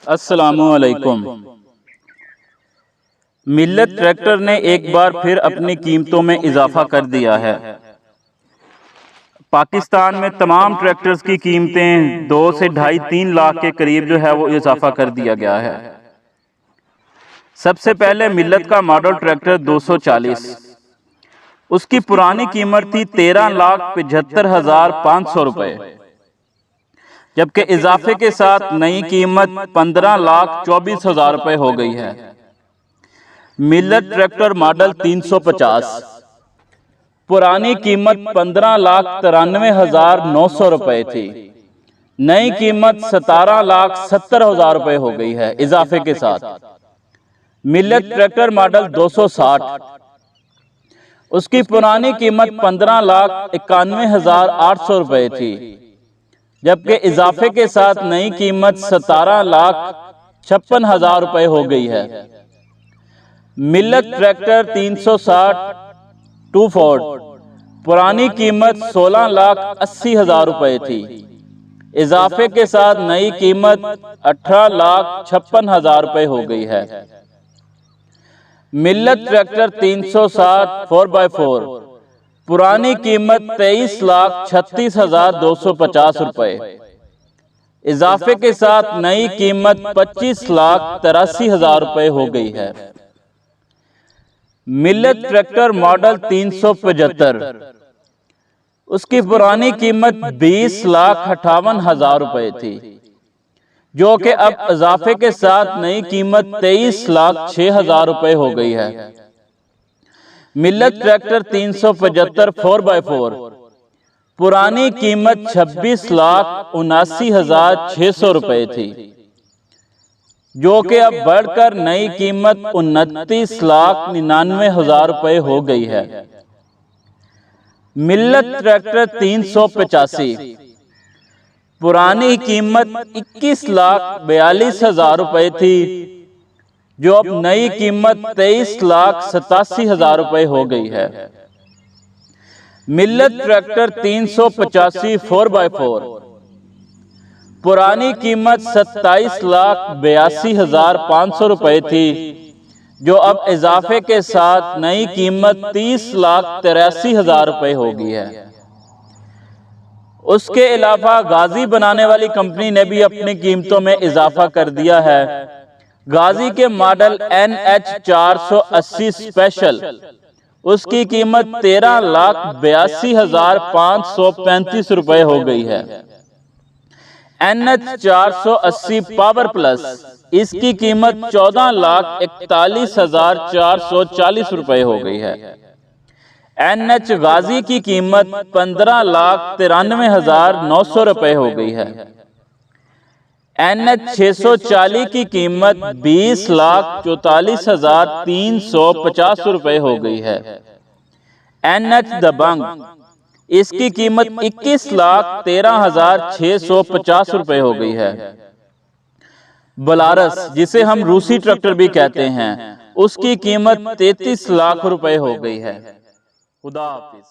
अस्सलामुअलैकुम। मिल्लत ट्रैक्टर ने एक बार फिर अपनी कीमतों में इजाफा कर दिया है। पाकिस्तान में तमाम ट्रैक्टर्स की कीमतें 2 से 2.5-3 लाख के करीब जो है वो इजाफा कर दिया गया है। सबसे पहले मिल्लत का मॉडल ट्रैक्टर 240, उसकी पुरानी कीमत थी 13,75,500 रुपए, जबकि इजाफे के साथ नई कीमत 15,24,000 रुपए हो गई है। मिल्लत ट्रैक्टर मॉडल 350, पुरानी कीमत 15,93,900 रुपए थी, नई कीमत 17,70,000 रुपए हो गई है इजाफे के साथ। मिल्लत ट्रैक्टर मॉडल 260, उसकी पुरानी कीमत 15,91,800 रुपए थी, जबकि इजाफे के साथ नई कीमत 17,56,000 रुपए हो गई है। मिल्लत ट्रैक्टर 360 2फोर्ड, पुरानी कीमत 16,80,000 रुपए थी, इजाफे के साथ नई कीमत 18,56,000 रुपए हो गई है। मिल्लत ट्रैक्टर 360 4x4, पुरानी कीमत 23,36,250 रुपए, इजाफे के साथ नई कीमत 25,83,000 रुपए हो गई है। मिल्लत ट्रैक्टर मॉडल 375, उसकी पुरानी कीमत 20,58,000 रुपए थी, जो कि अब इजाफे के साथ नई कीमत 23,06,000 रुपए हो गई है। मिल्लत ट्रैक्टर 375 4x4, पुरानी कीमत 26,79,600 रुपए थी, जो कि अब बढ़कर नई कीमत 29,99,000 रुपए हो गई है। मिल्लत ट्रैक्टर 385, पुरानी कीमत 21,42,000 रुपए थी, जो अब नई कीमत 23,87,000 रुपए हो गई है। मिल्लत ट्रैक्टर 385 4x4, पुरानी कीमत 27,82,500 रुपए थी, जो अब इजाफे के साथ नई कीमत 30,83,000 रुपए हो गई है। उसके अलावा गाजी बनाने वाली कंपनी ने भी अपनी कीमतों में इजाफा कर दिया है। गाजी के मॉडल NH 480 स्पेशल, उसकी कीमत 13,82,535 रुपए हो गई है। NH 480 पावर प्लस, इसकी कीमत 14,41,440 रुपए हो गई है। NH गाजी की कीमत 15,93,900 रुपए हो गई है। NH 640 की कीमत 20,44,350 रुपए हो गई है। NH दबंग, इसकी कीमत 21,13,650 रुपए हो गई है। बलारस, जिसे हम रूसी ट्रैक्टर भी कहते हैं, उसकी कीमत 33 लाख रुपए हो गई है। खुदा हाफिज।